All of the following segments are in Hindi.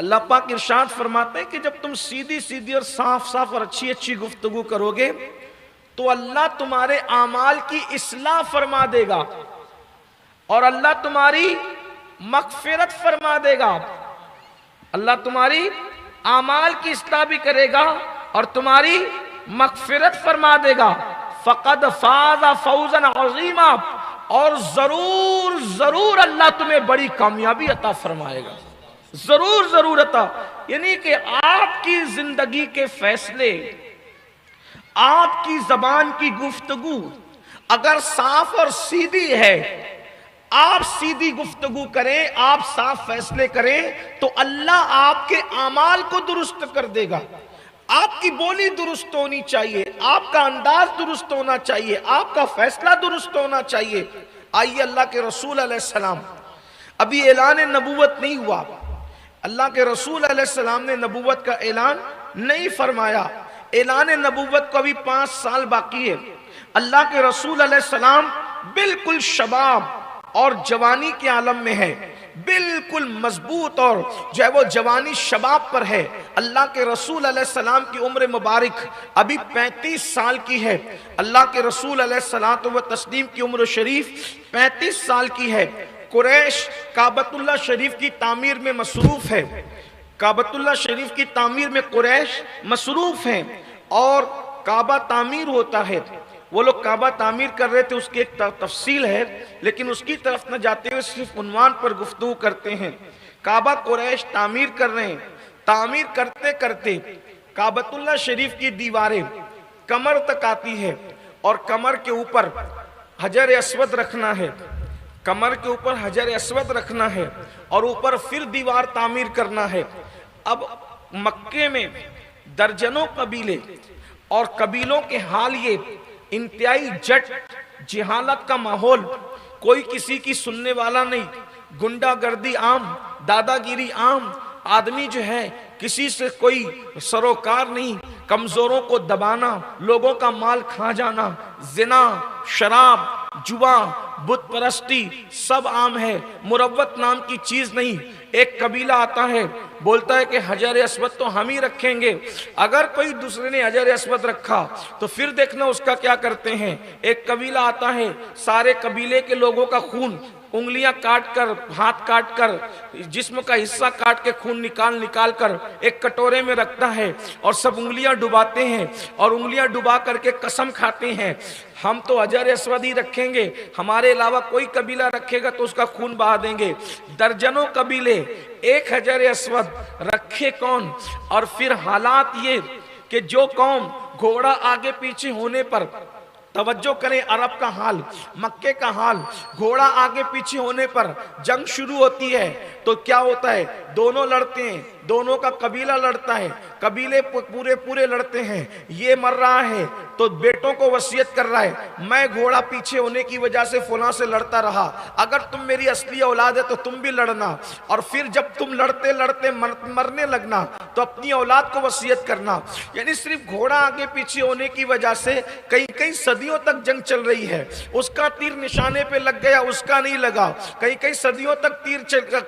अल्लाह पाक इरशाद फरमाते हैं कि जब तुम सीधी सीधी और साफ साफ और अच्छी अच्छी गुफ्तगू करोगे तो अल्लाह तुम्हारे आमाल की इस्लाह फरमा देगा और अल्लाह तुम्हारी मगफिरत फरमा देगा। अल्लाह तुम्हारी आमाल की इस्लाह भी करेगा और तुम्हारी मगफिरत फरमा देगा। फ़क़द फ़ाज़ा फ़ौज़न अज़ीमा, और जरूर जरूर अल्लाह तुम्हें बड़ी कामयाबी अता फरमाएगा, जरूर जरूर अता। यानी कि आपकी जिंदगी के फैसले, आपकी जबान की गुफ्तगू अगर साफ और सीधी है, आप सीधी गुफ्तगू करें, आप साफ फैसले करें, तो अल्लाह आपके आमाल को दुरुस्त कर देगा। आपकी बोली दुरुस्त होनी चाहिए, आपका अंदाज दुरुस्त होना चाहिए, आपका फैसला दुरुस्त होना चाहिए। आइए, अल्लाह के रसूल अलैहिस्सलाम, अभी ऐलान नबूवत नहीं हुआ, अल्लाह के रसूल अलैहिस्सलाम ने नबूवत का ऐलान नहीं फरमाया। ऐलान नबूवत को अभी 5 साल बाकी है। अल्लाह के रसूल अलैहिस्सलाम बिल्कुल शबाब और जवानी के आलम में है, बिल्कुल मजबूत और जो है वो जवानी शबाब पर है। अल्लाह के रसूल अलैहिस्सलाम की उम्र मुबारक अभी 35 साल की है। अल्लाह के रसूल अलैहिस्सलातु व तस्लीम की उम्र शरीफ 35 साल की है। कुरैश काबतुल्लाह शरीफ की तामीर में मसरूफ है, काबतुल्लाह शरीफ की तामीर में कुरैश मसरूफ हैं और काबा तामीर होता है। वो लोग काबा तामीर कर रहे थे, उसकी एक तफसील है, लेकिन उसकी तरफ न जाते हुए सिर्फ उन्वान पर गुफ्तगू करते हैं। काबा कुरैश तामीर कर रहे हैं, तामीर करते करते काबतुल्लाह शरीफ की दीवारें कमर तक आती है और कमर के ऊपर हजर अस्वद रखना है, कमर के ऊपर हजर अस्वद रखना है और ऊपर फिर दीवार तामीर करना है। अब मक्के में दर्जनों कबीले और कबीलों के हाल ये इंतहाई जट जिहालत का माहौल, कोई किसी की सुनने वाला नहीं, गुंडागर्दी आम, दादागिरी आम, आदमी जो है किसी से कोई सरोकार नहीं, कमजोरों को दबाना, लोगों का माल खा जाना, जिना, शराब, जुआ, बुत परस्ती सब आम है। मुरव्वत नाम की चीज नहीं। एक कबीला आता है, बोलता है कि हजर अस्वद तो हम ही रखेंगे, अगर कोई दूसरे ने हजर अस्वद रखा तो फिर देखना उसका क्या करते हैं। एक कबीला आता है, सारे कबीले के लोगों का खून, उंगलियां काट कर, हाथ काट कर, जिस्म का हिस्सा काट के खून निकाल निकाल कर एक कटोरे में रखता है और सब उंगलियां डुबाते हैं और उंगलियां डुबा करके कसम खाते हैं, हम तो हजर अस्वद ही रखेंगे, हमारे अलावा कोई कबीला रखेगा तो उसका खून बहा देंगे। दर्जनों कबीले, एक हजर अस्वद रखे कौन। और फिर हालात ये कि जो कौम घोड़ा आगे पीछे होने पर, तवज्जो करें अरब का हाल, मक्के का हाल, घोड़ा आगे पीछे होने पर जंग शुरू होती है तो क्या होता है, दोनों लड़ते हैं, दोनों का कबीला लड़ता है, कबीले पूरे पूरे लड़ते हैं। ये मर रहा है तो बेटों को वसीयत कर रहा है, मैं घोड़ा पीछे होने की वजह से फलां से लड़ता रहा, अगर तुम मेरी असली औलाद है तो तुम भी लड़ना, और फिर जब तुम लड़ते लड़ते मरने लगना तो अपनी औलाद को वसीयत करना। यानी सिर्फ घोड़ा आगे पीछे होने की वजह से कई कई सदियों तक जंग चल रही है। उसका तीर निशाने पे लग गया, उसका नहीं लगा, कई कई सदियों तक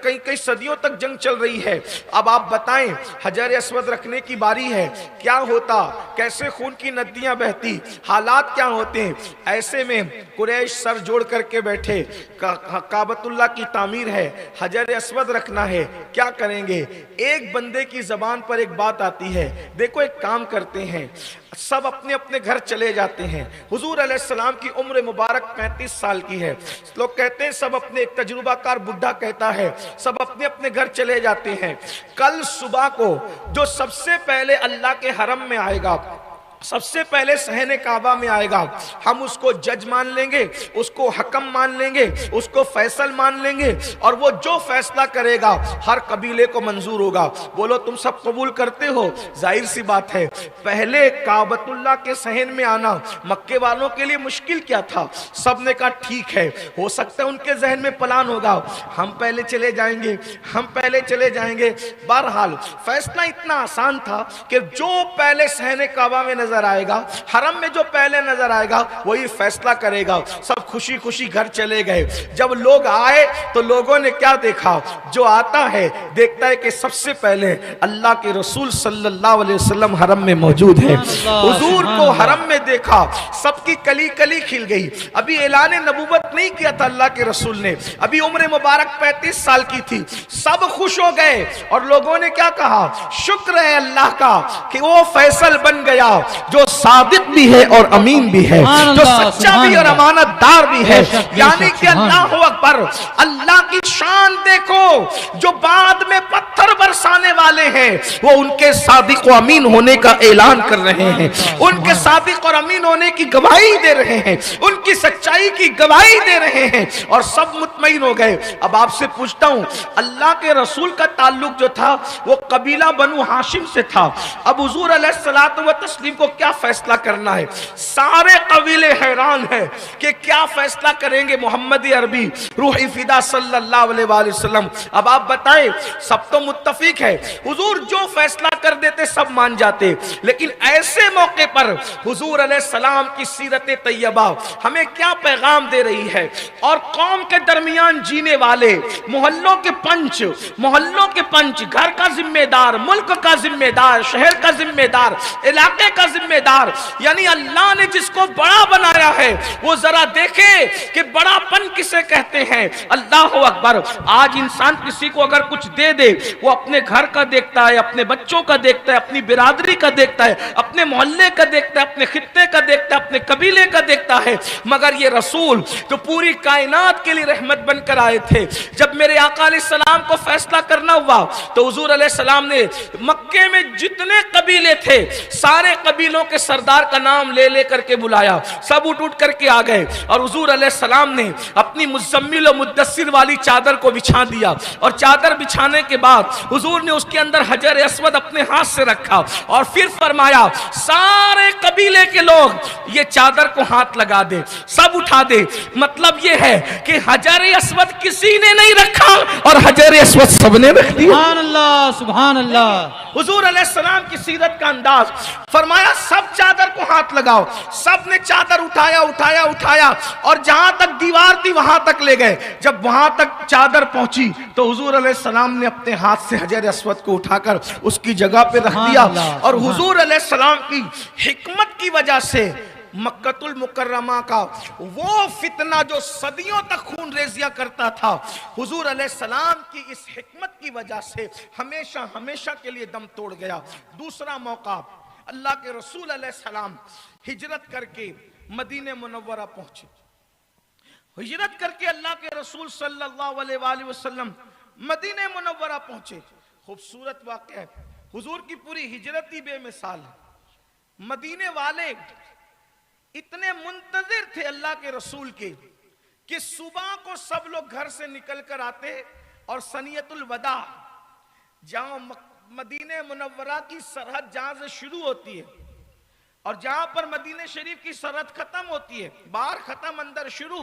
कई कई सदियों तक जंग चल रही है। अब आप बताएं, हजर अस्वद रखने की बारी है, क्या होता, कैसे खून की नदियां बहती, हालात क्या होते हैं। ऐसे में कुरैश सर जोड़ करके बैठे, काबतुल्लाह की तामीर है, हजर अस्वद रखना है, क्या करेंगे। एक बंदे की जबान पर एक बात आती है, देखो एक काम करते हैं, सब अपने अपने घर चले जाते हैं। हुजूर अलैहिस्सलाम की उम्र मुबारक 35 साल की है। लोग कहते हैं सब अपने, एक तजुर्बाकार बुढ़ा कहता है सब अपने अपने घर चले जाते हैं। कल सुबह को जो सबसे पहले अल्लाह के हरम में आएगा, सबसे पहले सहने काबा में आएगा, हम उसको जज मान लेंगे, उसको हकम मान लेंगे, उसको फैसल मान लेंगे, और वो जो फैसला करेगा हर कबीले को मंजूर होगा। बोलो तुम सब कबूल करते हो। जाहिर सी बात है, पहले काबतुल्लाह के सहन में आना मक्के वालों के लिए मुश्किल क्या था। सब ने कहा ठीक है, हो सकता है उनके जहन में प्लान होगा, हम पहले चले जाएंगे, हम पहले चले जाएंगे। बहरहाल फैसला इतना आसान था कि जो पहले सहने काबा में नजर नजर आएगा, हरम में जो पहले नजर आएगा वही फैसला करेगा। सब खुशी खुशी घर चले गए। जब लोग आए तो लोगों ने क्या देखा, जो आता है देखता है कि सबसे पहले अल्लाह के रसूल सल्लल्लाहु अलैहि वसल्लम हरम में मौजूद है। हुजूर को हरम में देखा, सबकी कली कली खिल गई। अभी ऐलान नबूवत नहीं किया था अल्लाह के रसूल ने, अभी उम्र मुबारक 35 साल की थी। सब खुश हो गए और लोगों ने क्या कहा, शुक्र है अल्लाह का कि वो फैसल बन गया जो सादिक भी है और अमीन भी है, जो सच्चा भी और अमानतदार भी है। यानी कि अल्लाह अकबर, अल्लाह की शान देखो, जो बाद में पत्थर बरसाने वाले हैं वो उनके सादिक और अमीन होने का ऐलान कर रहे हैं, उनके सादिक और अमीन होने की गवाही दे रहे हैं, उनकी सच्चाई की गवाही दे रहे हैं और सब मुतमईन हो गए। अब आपसे पूछता हूं, अल्लाह के रसूल का ताल्लुक जो था वो कबीला बनु हाशिम से था। अब हुजूर अलैहिस्सलातु व तस्लीम को क्या फैसला करना है? सारे कबीले हैरान हैं कि क्या फैसला करेंगे मोहम्मद अरबी रूही फिदा सल्लल्लाहु अलैहि वसल्लम। अब आप बताएं, सब तो मुत्तफिक है, हुजूर जो फैसला कर देते सब मान जाते, लेकिन ऐसे मौके पर हुजूर अलैहिस्सलाम की सीरत तैयबा हमें क्या पैगाम दे रही है। और कौम के दरमियान जीने वाले, मोहल्लों के पंच, घर का जिम्मेदार, मुल्क का जिम्मेदार, शहर का जिम्मेदार, इलाके का जिम्मेदार, यानी अल्लाह ने जिसको बड़ा बनाया है वो जरा देखे कि बड़ापन किसे कहते हैं। अल्लाह अकबर। आज इंसान किसी को अगर कुछ दे दे, वो अपने घर का देखता है, अपने बच्चों का देखता है, अपनी बिरादरी का देखता है, अपने मोहल्ले का देखता है, अपने खित्ते का देखता है, अपने कबीले का देखता है। मगर ये रसूल तो पूरी कायनात के लिए रहमत बनकर आए थे। जब मेरे आका अलैहिस्सलाम को फैसला करना हुआ तो हुजूर अलैहिस्सलाम ने मक्के में जितने कबीले थे सारे कबीलों के सरदार का नाम ले ले करके बुलाया। सब उठ उठ करके आ गए और हुजूर अलैहिस्सलाम ने अपनी मुज़म्मिल और मुद्दस्सिर वाली चादर को बिछा दिया और चादर बिछाने के बाद हुजूर ने उसके अंदर हजर अस्वद अपने हाथ से रखा और फिर फरमाया, सारे कबीले के लोग ये चादर को हाथ लगा दे, सब उठा दे। मतलब ये है कि हजर अस्वद किसी ने नहीं रखा और हजर अस्वद सबने रख दिया। सुभान अल्लाह, सुभान अल्लाह। हुजूर अलैहिस्सलाम की सीरत का अंदाज, फरमाया सब चादर को हाथ लगाओ। सब ने चादर उठाया और जहां तक दीवार थी वहां तक ले गए। जब वहां तक चादर पहुंची तो हुजूर अलैहिस्सलाम ने अपने हाथ से हजर अस्वद को उठाकर उसकी जगह पे रख दिया। और हुजूर अलैहिस्सलाम की हिकमत की वजह से मक्कतुल मुकर्रमा का वो फितना जो सदियों तक खून रेजिया करता था, हुजूर अलैहिस्सलाम की इस हिकमत की वजह से हमेशा हमेशा के लिए दम तोड़ गया। दूसरा मौका, अल्लाह के रसूल अलैहिस्सलाम हिजरत करके मदीने मुनव्वरा पहुंचे। हिजरत करके अल्लाह के रसूल सल्लल्लाहु अलैहि वसल्लम मदीने मुनव्वरा पहुंचे। खूबसूरत वाक़या है, हुजूर की पूरी हिजरत ही बेमिसाल है। मदीने वाले इतने मुंतजिर थे अल्लाह के रसूल के कि सुबह को सब लोग घर से निकल कर आते और सनियतुल वदा, जहां मदीने मुनव्वरा की सरहद जहां से शुरू होती है और जहां पर मदीने शरीफ की सरहद खत्म होती है, बाहर खत्म अंदर शुरू,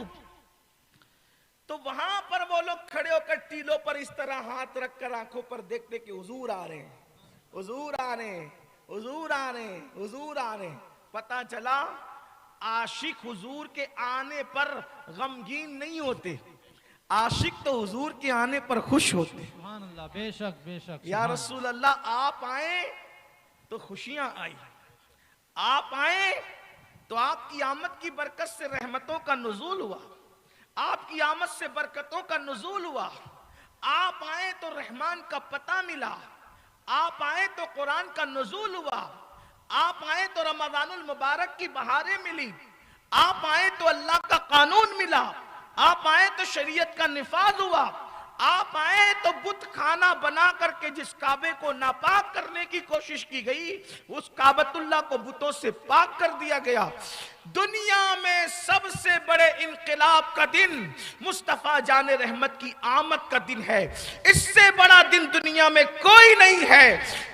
तो वहां पर वो लोग खड़े होकर टीलों पर इस तरह हाथ रखकर आंखों पर देखते कि हुजूर आ रहे हैं, हुजूर आ रहे हैं, हुजूर आ रहे हैं, हुजूर आ रहे हैं। पता चला आशिक हुजूर के आने पर गमगीन नहीं होते, आशिक तो हुजूर के आने पर खुश होते। सुभान अल्लाह, बेशक बेशक। या रसूल अल्लाह, आप आए तो खुशियां आई, आप आए तो आपकी आमद की बरकत से रहमतों का नुज़ूल हुआ, आपकी आमद से बरकतों का नुज़ूल हुआ। आप आए तो रहमान का पता मिला, आप आए तो कुरान का नुज़ूल हुआ, आप आए तो रमज़ानुल मुबारक की बहारें मिली, आप आए तो अल्लाह का कानून मिला, आप आए तो शरीयत का निफाज हुआ, आप आए तो बुत खाना बना करके जिस काबे को नापाक करने की कोशिश की गई उस काबतुल्लाह को बुतों से पाक कर दिया गया। दुनिया में सबसे बड़े इनकलाब का दिन मुस्तफा जाने रहमत की आमद का दिन है। इससे बड़ा दिन दुनिया में कोई नहीं है।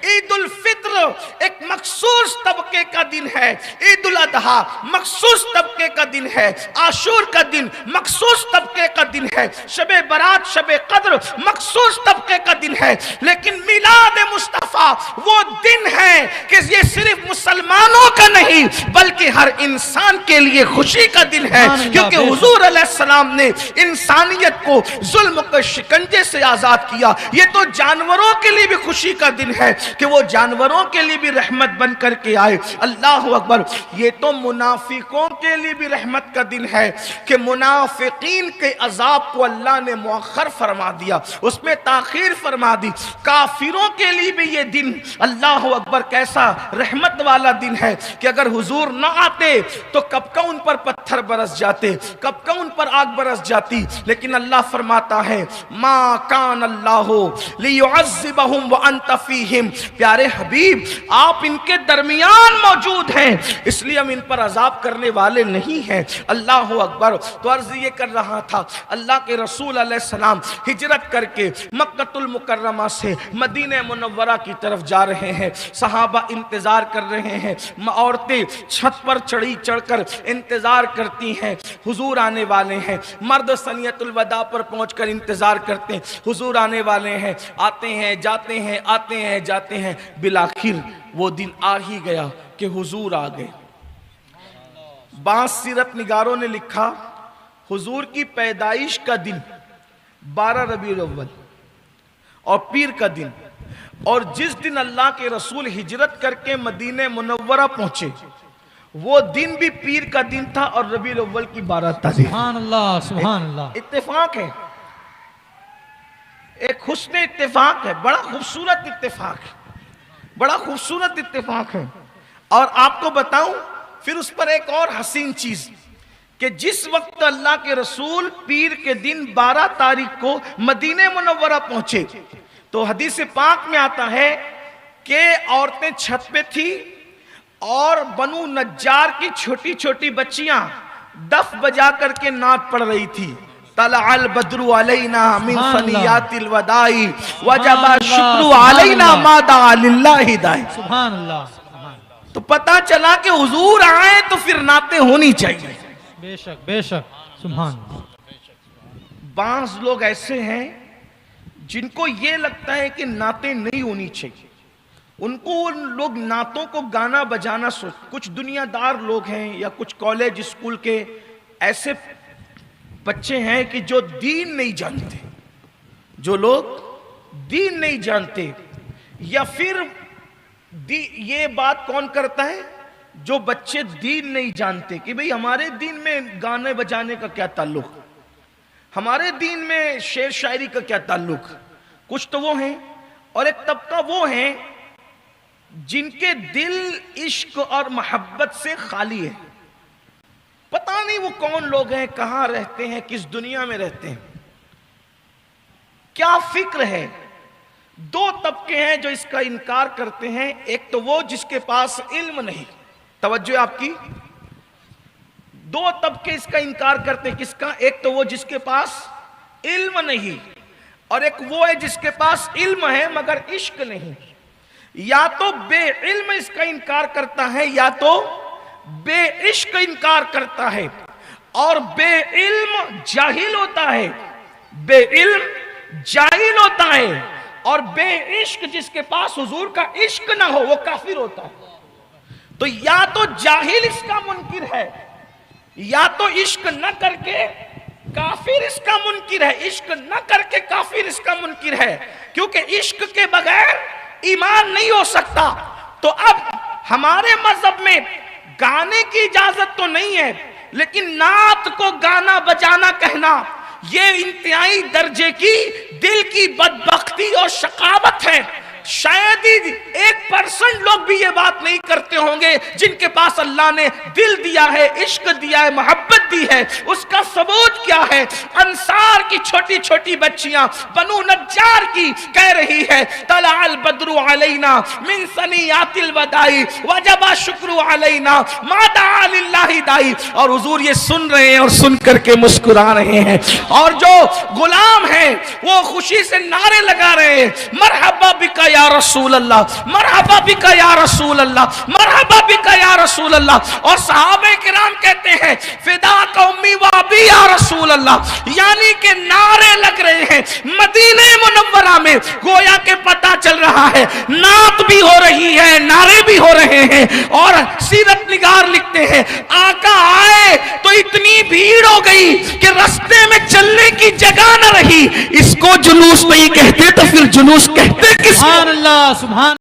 ईद उल फित्र एक मखसूस तबके का दिन है, ईद उल अदहा मखसूस तबके का दिन है, आशूर का दिन मखसूस तबके का दिन है, शबे बरात शबे कद्र मखसूस तबके का दिन है। लेकिन मिलाद मुस्तफा अराफा वो दिन है कि ये सिर्फ मुसलमानों का नहीं बल्कि हर इंसान के लिए खुशी का दिन है, क्योंकि हुजूर अलैहिस्सलाम ने इंसानियत को जुल्म के शिकंजे से आजाद किया। ये तो जानवरों के लिए भी खुशी का दिन है कि वो जानवरों के लिए भी रहमत बन करके आए। अल्लाह अकबर। ये तो मुनाफिकों के लिए भी रहमत का दिन है कि मुनाफिकीन के अजाब को अल्लाह ने मुअख्खर फरमा दिया, उसमें ताखीर फरमा दी। काफिरों के लिए भी ये दिन अल्लाह अकबर कैसा रहमत वाला दिन है कि अगर हुजूर ना आते तो कब का उन पर पत्थर बरस जाते, कब का उन पर आग बरस जाती। लेकिन अल्लाह फरमाता है मा कान अल्लाहु लियुअज़्ज़िबहुम व अंत फीहिम। प्यारे हबीब, आप इनके दरमियान मौजूद हैं, इसलिए हम इन पर अजाब करने वाले नहीं हैं। अल्लाह अकबर। तो अर्ज ये कर रहा था, अल्लाह के रसूल अलैहिस्सलाम हिजरत करके मक्कतुल मुकर्रमा से मदीने मुनव्वरा की तरफ जा रहे हैं। सहाबा इंतजार कर रहे हैं, औरतें छत पर चढ़कर इंतजार करती हैं, हुजूर आने वाले हैं। मर्द सनियतुल वदा पर पहुंचकर इंतजार करते हैं, हुजूर आने वाले हैं। आते हैं जाते हैं, आते हैं जाते हैं, बिलाखिर वो दिन आ ही गया कि हुजूर आ गए। बांस सीरत निगारों ने लिखा हुजूर की पैदाइश का दिन 12 रबीउल अव्वल और पीर का दिन, और जिस दिन अल्लाह के रसूल हिजरत करके मदीने मुनव्वरा पहुंचे वो दिन भी पीर का दिन था और रबीउल अव्वल की 12 तारीख। सुभान अल्लाह, सुभान अल्लाह। इत्तेफाक है, एक हुस्न इत्तेफाक है, बड़ा खूबसूरत इत्तेफाक है, बड़ा खूबसूरत इत्तेफाक है। और आपको बताऊं फिर उस पर एक और हसीन चीज कि जिस वक्त अल्लाह के रसूल पीर के दिन 12 तारीख को मदीने मुनव्वरा पहुंचे तो हदीस पाक में आता है कि औरतें छत पे थी और बनु नज्जार की छोटी छोटी बच्चियां दफ बजा करके नाच पढ़ रही थी। तलअल बद्रु अलैना मिन सनियातिल वदाई वजबा शुक्रु अलैना मादा लिल्लाहि दाई। सुभान अल्लाह। तो पता चला कि हुजूर आए तो फिर नाते होनी चाहिए। बेशक बेशक, सुभान। बांस लोग ऐसे हैं जिनको ये लगता है कि नाते नहीं होनी चाहिए, उनको उन लोग नातों को गाना बजाना सोच। कुछ दुनियादार लोग हैं या कुछ कॉलेज स्कूल के ऐसे बच्चे हैं कि जो दीन नहीं जानते, जो लोग दीन नहीं जानते, या फिर ये बात कौन करता है, जो बच्चे दीन नहीं जानते कि भाई हमारे दीन में गाने बजाने का क्या ताल्लुक, हमारे दीन में शेर शायरी का क्या ताल्लुक। कुछ तो वो हैं, और एक तबका वो हैं जिनके दिल इश्क और मोहब्बत से खाली है। पता नहीं वो कौन लोग हैं, कहां रहते हैं, किस दुनिया में रहते हैं, क्या फिक्र है। दो तबके हैं जो इसका इनकार करते हैं। एक तो वो जिसके पास इल्म नहीं, तवज्जो आपकी, दो तबके इसका इनकार करते हैं। किसका? एक तो वो जिसके पास इल्म नहीं, और एक वो है जिसके पास इल्म है मगर इश्क नहीं। या तो बेइल्म इसका इनकार करता है या तो बेइश्क इनकार करता है। और बेइल्म जाहिल होता है, बेइल्म जाहिल होता है, और बेइश्क जिसके पास हुजूर का इश्क ना हो वो काफिर होता है। तो या तो जाहिल इसका मुनकिर है, या तो इश्क न करके काफिर इसका मुनकिर है, इश्क न करके काफिर इसका मुनकिर है, क्योंकि इश्क के बगैर ईमान नहीं हो सकता। तो अब हमारे मजहब में गाने की इजाजत तो नहीं है, लेकिन नात को गाना बजाना कहना ये इंतहाई दर्जे की दिल की बदबख्ती और शकावत है। शायद ही 1% लोग भी ये बात नहीं करते होंगे जिनके पास अल्लाह ने दिल दिया है, इश्क दिया है, मोहब्बत दी है। उसका सबूत क्या है? अंसार की छोटी छोटी बच्चियां बनु नज्जार की कह रही है तलअल बद्रु अलैना मिन सनियातिल वदाई वजबा शुक्रु अलैना मादा लिल्लाहि दाई। और हुजूर ये सुन रहे हैं और सुन करके मुस्कुरा रहे हैं, और जो गुलाम हैं वो खुशी से नारे लगा रहे हैं, मरहबा बिका या रसूल अल्लाह, मरहबा बिका या रसूल अल्लाह, मरहबा बिका या रसूल अल्लाह। और सहाबे किराम कहते हैं फिदा कौमी वाबी या रसूल अल्लाह, यानी कि नारे लग रहे हैं मदीने मुनव्वरा में, गोया के पता चल रहा है नात भी हो रही है, नारे भी हो रहे हैं। और सीरत निगार लिखते हैं आका आए तो इतनी भीड़ हो गई कि रास्ते में चलने की जगह न रही। इसको जुलूस नहीं कहते तो फिर जुलूस कहते किसको? सुभान अल्लाह, सुभान